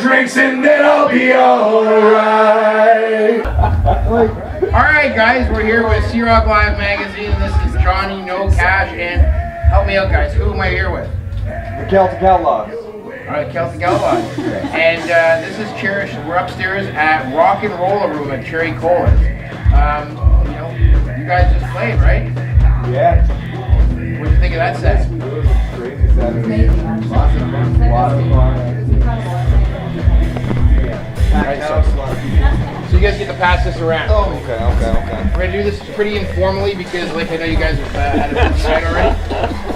drinks and then I'll be alright. Alright guys, we're here with C-Rock Live Magazine, and this is Johnny No Cash, and help me out guys, who am I here with? The Celtic Outlaws. Alright, Celtic Outlaws. And this is Cherish. We're upstairs at Rock N Rolla Room at COLAS. You know, you guys just played, right? Yeah. What do you think of that set? Crazy Saturday. Lots of fun. Right, so you guys get to pass this around. Oh, okay. We're going to do this pretty informally because, like, I know you guys have had a good night already.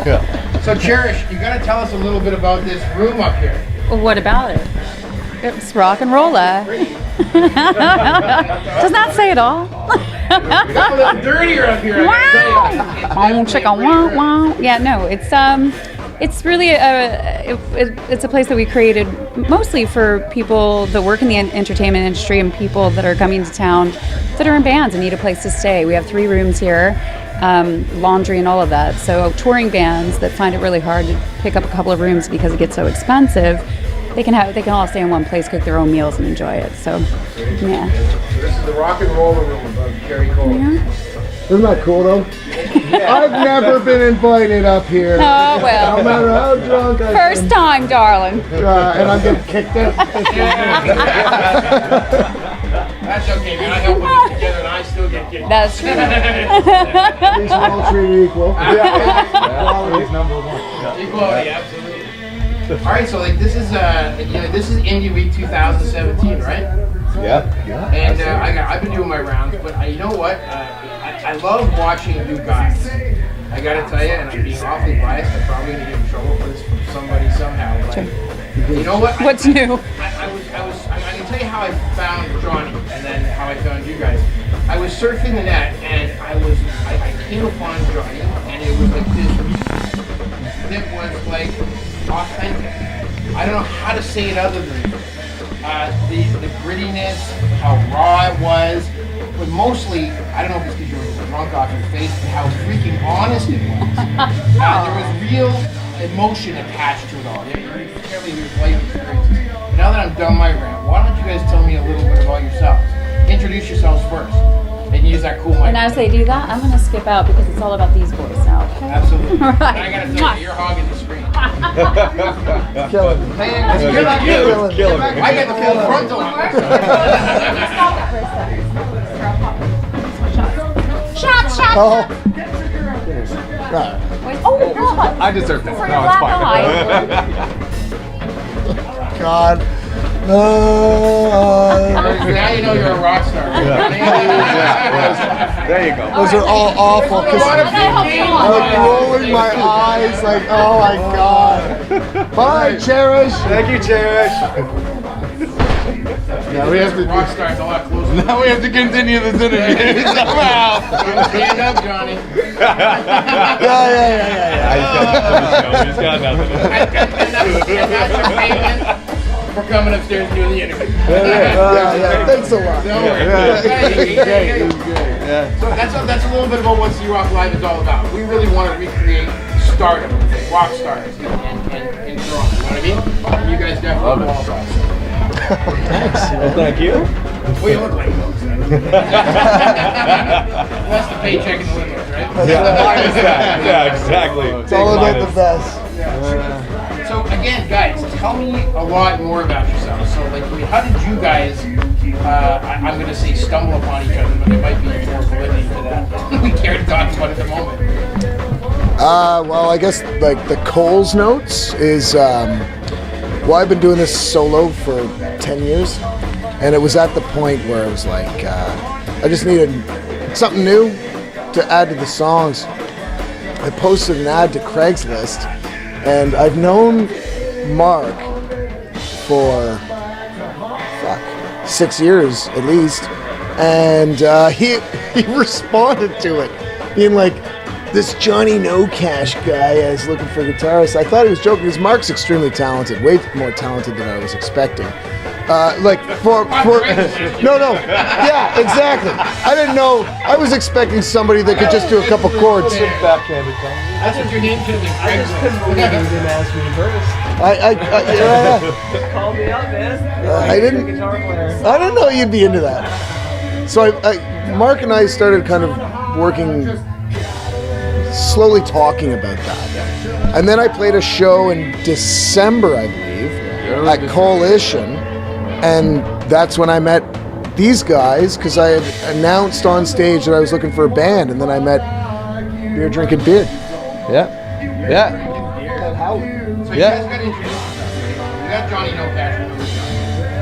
Yeah. So, Cherish, you got to tell us a little bit about this room up here. Well, what about it? It's rock and rolla. Does not say it all. It's a little dirtier up here. Wow! Chicken, wow, wow. Yeah, no, it's really it's a place that we created mostly for people that work in the entertainment industry and people that are coming to town that are in bands and need a place to stay. We have 3 rooms here, laundry and all of that. So touring bands that find it really hard to pick up a couple of rooms because it gets so expensive, they can all stay in one place, cook their own meals, and enjoy it. So, yeah. This is the Rock N Rolla Room above COLAS. Yeah. Isn't that cool though? I've never been invited up here. Oh well. No matter how drunk I First time, darling. and I'm getting kicked out. That's okay, man. I help put this together and I still get kicked. That's true. At least we're all treated equal. Quality's number 1. Equality, absolutely. All right, so like this is this is Indie Week 2017, right? Yeah. And I've been doing my rounds, but you know what? I love watching you guys. I gotta tell you, and I'm being awfully biased. I'm probably gonna get in trouble for this from somebody somehow. But you know what? What's new? I can tell you how I found Johnny, and then how I found you guys. I was surfing the net, and I came upon Johnny, and it was like this music that was like authentic. I don't know how to say it other than the grittiness, how raw it was, but mostly, I don't know if it's because you were drunk off your face, but how freaking honest it was. There was real emotion attached to it all. You can't believe your life experiences. But now that I'm done my rant, why don't you guys tell me a little bit about yourselves? Introduce yourselves first, and use that cool mic. And as they do that, I'm going to skip out because it's all about these boys now. Okay? Absolutely. Right. And I gotta tell you, you're hogging the screen. Killing me. Man, it's killing you. Killing me. I get the full frontal on this. Shots. Oh. Wait, oh, God. I deserve that. For No, your it's black fine. God. No. Now you know you're a rock star. There you go. Those are all awful. Cause I'm rolling my eyes like, oh my God. Bye, Cherish. Thank you, Cherish. Yeah, we have to. Rock star's a lot closer. Now we have to continue this interview somehow. Stand up, Johnny. Yeah. He's got nothing. And that's your payment for coming upstairs and doing the interview. Yeah. Thanks a lot. Don't worry. So that's a little bit about what C-Rock Live is all about. We really want to recreate stardom, rock stars in Toronto. You know what I mean? And you guys definitely qualify. Thanks. Well, thank you. Well, you look like those. That's the paycheck and the limos, right? Minus that. Yeah, exactly. It's all about the best. So again, guys, tell me a lot more about yourselves. So, like, how did you guys? I'm going to say stumble upon each other, but there might be more validity to that. We care to talk about at the moment. Well, I guess like the Coles notes is. Well, I've been doing this solo for 10 years, and it was at the point where it was like, I just needed something new to add to the songs. I posted an ad to Craigslist, and I've known Mark for 6 years at least, and he responded to it, being like, this Johnny No Cash guy is looking for a guitarist. I thought he was joking because Mark's extremely talented, way more talented than I was expecting. Yeah, exactly. I didn't know. I was expecting somebody that could just do a couple chords. Backhanded. That's what your name should have been. I just couldn't believe you didn't ask me first. Call me up, man. I didn't. Guitar player. I didn't know you'd be into that. So Mark and I started kind of working, slowly talking about that. And then I played a show in December, I believe, at Coalition. And that's when I met these guys, because I had announced on stage that I was looking for a band. And then I met Beer Drinking Beard. Yeah. Yeah. So you guys got to introduce yourself. You got Johnny No Cash.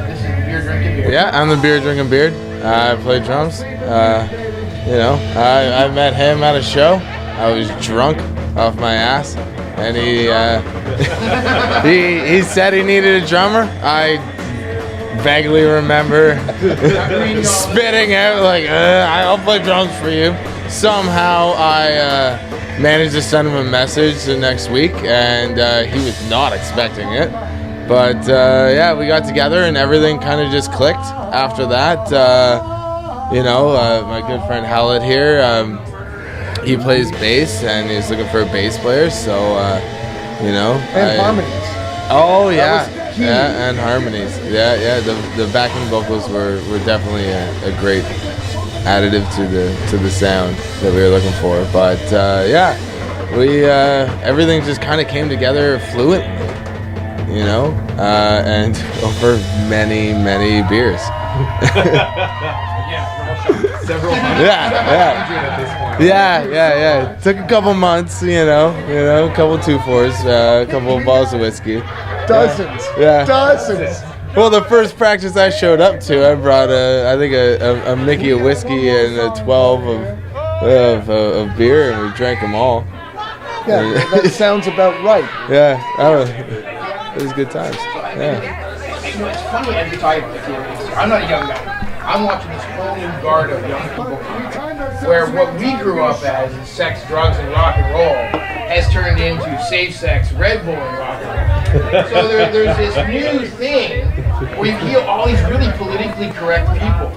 This is Beer Drinking Beard. Yeah, I'm the Beer Drinking Beard. I play drums. You know, I met him at a show. I was drunk off my ass, and he he said he needed a drummer. I vaguely remember spitting out like, "I'll play drums for you." Somehow I managed to send him a message the next week, and he was not expecting it. But yeah, we got together and everything kind of just clicked after that. You know, my good friend Hallett here, he plays bass and he's looking for a bass player. So, you know. And harmonies. Oh, yeah. That was key. Yeah, and harmonies. Yeah. The backing vocals were definitely a great additive to the sound that we were looking for. But yeah, we everything just kind of came together fluently. You know, and over many beers. Several Yeah. Took a couple months, you know, a couple 2-4s, a couple of bottles of whiskey. Dozens. Yeah. Dozens. Well, the first practice I showed up to, I brought I think a Mickey of whiskey and a 12 of beer, and we drank them all. Yeah, that sounds about right. Yeah, it was good times. Yeah. You know, it's funny as we talk about this. I'm not a young guy. I'm watching this whole new guard of young people where what we grew up as is sex, drugs, and rock and roll has turned into safe sex, Red Bull, and rock and roll. So there's this new thing where you hear all these really politically correct people.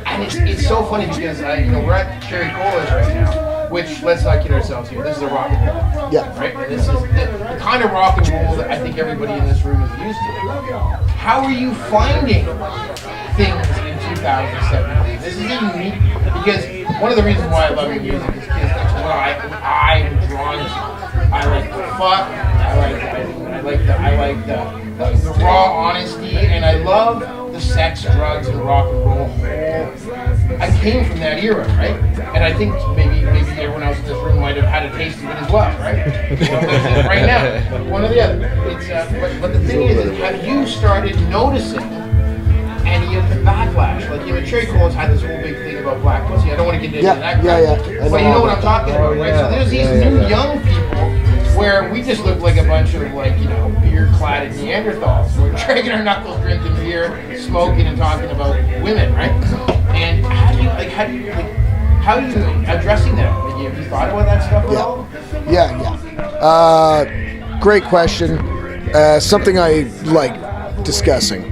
And it's so funny because you know, we're at Cherry COLAS right now. Which, let's not kid ourselves here, this is a rock and roll. Yeah. Right? And this is the kind of rock and roll that I think everybody in this room is used to. How are you finding things in 2017? This is unique because one of the reasons why I love your music is because it's what I'm drawn to. I like the fuck, I like the raw honesty, and I love the sex, drugs, and rock and roll whole. I came from that era, right? And I think maybe everyone else in this room might have had a taste of it as well, right? Right now, one or the other. It's but the thing is, have you started noticing any of the backlash? Like, you know, Cherry COLAS had this whole big thing about black pussy. I don't want to get into that. Yeah. But you know what I'm talking about, right? So there's these new young people where we just look like a bunch of, like, you know, beer-cladded Neanderthals. We're dragging our knuckles, drinking beer, smoking, and talking about women, right? And how are you addressing that? Like, have you thought about that stuff at all? Yeah. Great question. Something I like discussing.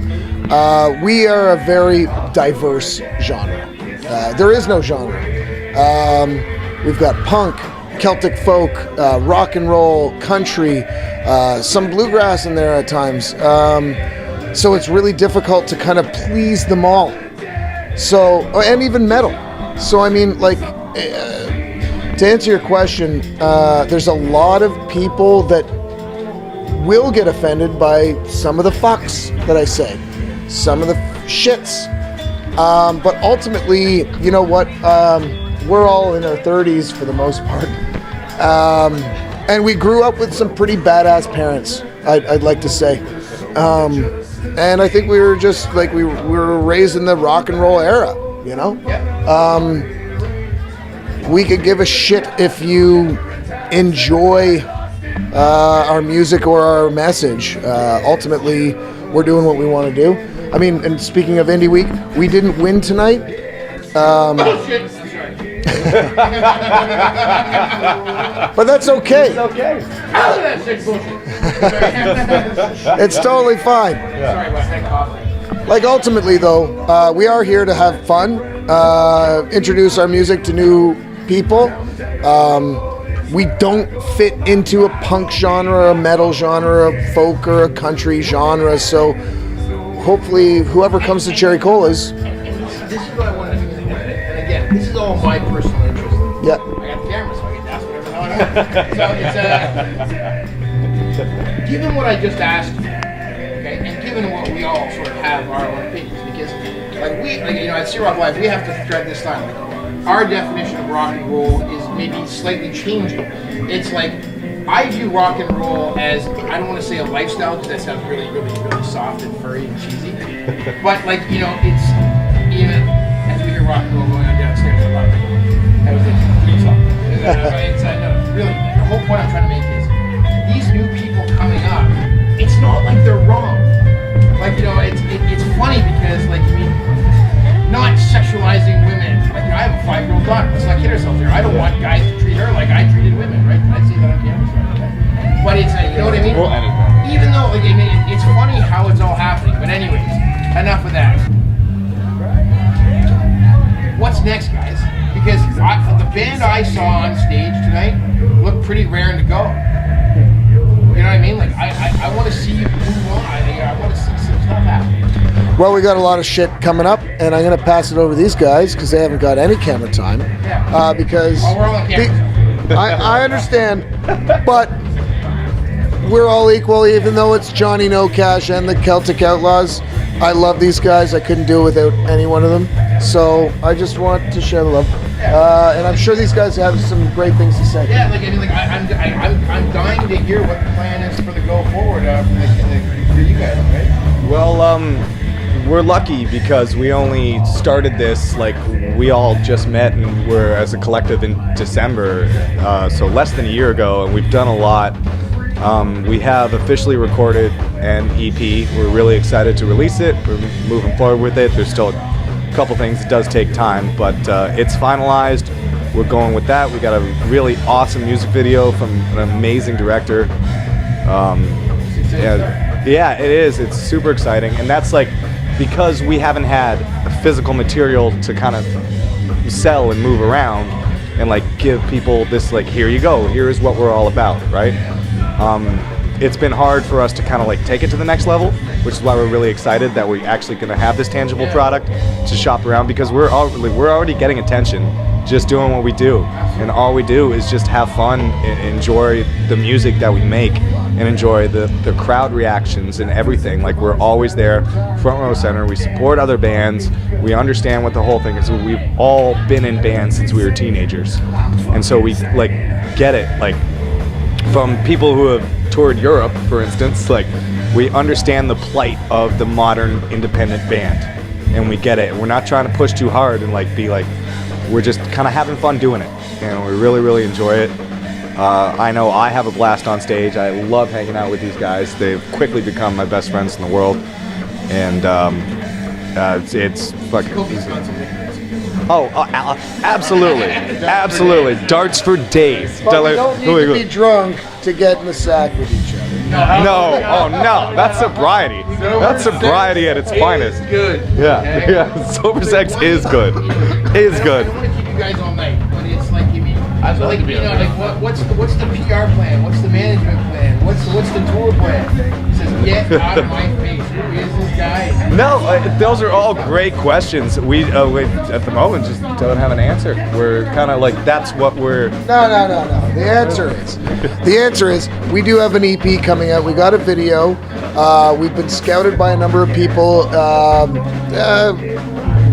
We are a very diverse genre. There is no genre. We've got punk, Celtic folk, rock and roll, country, some bluegrass in there at times. So it's really difficult to kind of please them all. So, and even metal. So I mean, like, to answer your question, there's a lot of people that will get offended by some of the fucks that I say, some of the shits. But ultimately, you know what? We're all in our 30s for the most part. And we grew up with some pretty badass parents, I'd like to say. And I think we were just like, we were raised in the rock and roll era, you know? We could give a shit if you enjoy our music or our message. Ultimately, we're doing what we want to do. I mean, and speaking of Indie Week, we didn't win tonight. But that's okay. It's okay. It's totally fine. Like, ultimately, though, we are here to have fun, introduce our music to new people, we don't fit into a punk genre, a metal genre, a folk or a country genre. So hopefully whoever comes to Cherry Colas. This is what I wanted to do. And again, this is all my personal interest. Yeah. I got the camera, so I can ask whatever the hell I want. So it's given what I just asked you, okay, and given what we all sort of have our own opinions, because at Sea Rock Live, we have to thread this line. Like, our definition of rock and roll is maybe slightly changing. It's like I view rock and roll as, I don't want to say a lifestyle because that sounds really, really, really soft and furry and cheesy, but like it's even as we hear rock and roll going on downstairs, I love it. That was no, really, the whole point I'm trying to make is these new people coming up, it's not like they're wrong. Like, it's funny because, like, not sexualizing women. Like, I have a 5-year-old daughter. Let's not kid ourselves here. I don't want guys to treat her like I treated women, right? Can I say that on camera? Sorry. But it's, you know what I mean? We'll edit that. Even though, like, it's funny how it's all happening. But anyways, enough of that. What's next, guys? Because the band I saw on stage tonight looked pretty raring to go. You know what I mean? Like, I want to see you move on. I want to see some stuff happen. Well, we got a lot of shit coming up, and I'm going to pass it over to these guys because they haven't got any camera time. Yeah. Because we're all on camera. I understand, but we're all equal, even though it's Johnny No Cash and the Celtic Outlaws. I love these guys. I couldn't do it without any one of them. So I just want to share the love. And I'm sure these guys have some great things to say. Yeah, I'm dying to hear what the plan is for the go forward for you guys, right? Well, we're lucky because we only started this, like, we all just met and we're as a collective in December, so less than a year ago, and we've done a lot. We have officially recorded an EP. We're really excited to release it. We're moving forward with it. There's still a couple things. It does take time, but it's finalized. We're going with that. We got a really awesome music video from an amazing director. Yeah, it is. It's super exciting, and that's like because we haven't had physical material to kind of sell and move around and like give people this, like, here you go, here's what we're all about, right? It's been hard for us to kind of like take it to the next level, which is why we're really excited that we're actually going to have this tangible product to shop around, because we're already getting attention just doing what we do, and all we do is just have fun and enjoy the music that we make and enjoy the crowd reactions and everything. Like, we're always there, front row center. We support other bands. We understand what the whole thing is. We've all been in bands since we were teenagers, and so we like get it. Like, from people who have toured Europe, for instance, like, we understand the plight of the modern independent band, and we get it. We're not trying to push too hard and like be like, we're just kind of having fun doing it, and we really, really enjoy it. I know I have a blast on stage. I love hanging out with these guys. They've quickly become my best friends in the world, and it's fucking easy. Oh, absolutely, absolutely. Darts for days. But we don't need to be drunk to get in the sack with each other. No, oh no, that's sobriety. That's sobriety at its finest. Good. Yeah, yeah. Sober sex is good. Is good. I don't want to keep you guys all night, but it's like, what's the PR plan? What's the management plan? What's the tour plan? He says, get out of my face. Who is this guy? No, those are all great questions. We at the moment just don't have an answer. We're kind of like, that's what we're. No. The answer is we do have an EP coming out. We got a video. We've been scouted by a number of people.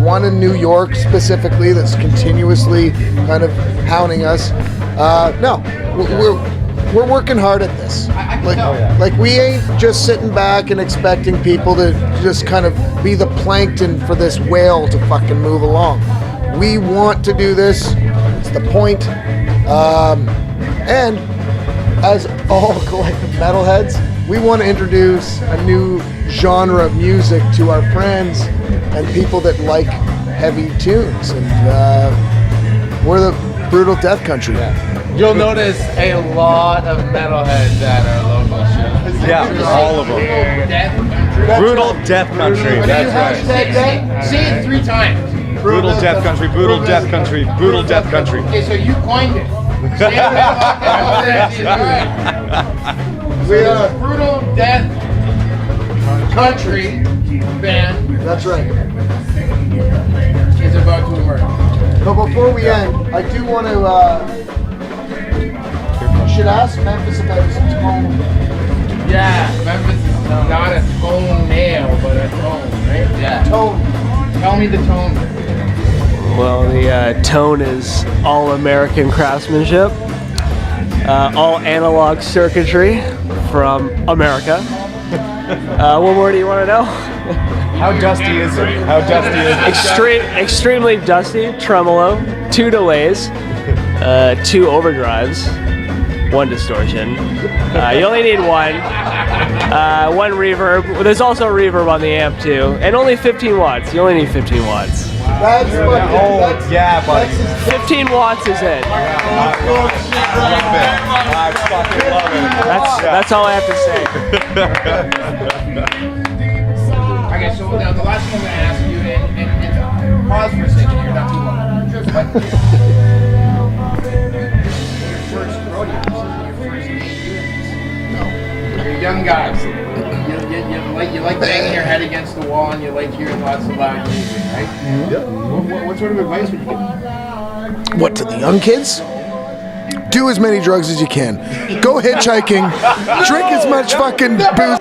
One in New York specifically that's continuously kind of hounding us. We're working hard at this. Like we ain't just sitting back and expecting people to just kind of be the plankton for this whale to fucking move along. We want to do this. It's the point. And as all collective metalheads, we want to introduce a new genre of music to our friends and people that like heavy tunes. And we're the brutal death country. Yeah. You'll notice a lot of metalheads at our local shows. Yeah, all of them. Brutal death country. That's right. Say it 3 times. Brutal death country. Brutal death country. Brutal death country. Okay, so you coined it. We are a brutal death country band That's right. is about to emerge. But before we end, I do want to. Should ask Memphis about his tone. Yeah, Memphis is not a tone nail, but a tone, right? Yeah. Tone. Tell me the tone. Well, the tone is all American craftsmanship, all analog circuitry from America. What more do you want to know? How dusty is it? How dusty is it? Extremely dusty, tremolo, 2 delays, 2 overdrives, 1 distortion. You only need 1. 1 reverb. There's also reverb on the amp too, and only 15 watts. You only need 15 watts. That's fucking. Oh, yeah, buddy. 15 watts is it. I fucking love it. That's all I have to say. Okay, so now the last thing I'm going to ask you, and pause for a second here, not too long. But your first rodeo, this isn't your first debut. No. You're young guys. You like banging your head against the wall, and you like hearing lots of loud music, right? Yep. What sort of advice would you give? What, to the young kids? Do as many drugs as you can. Go hitchhiking. Drink as much fucking booze.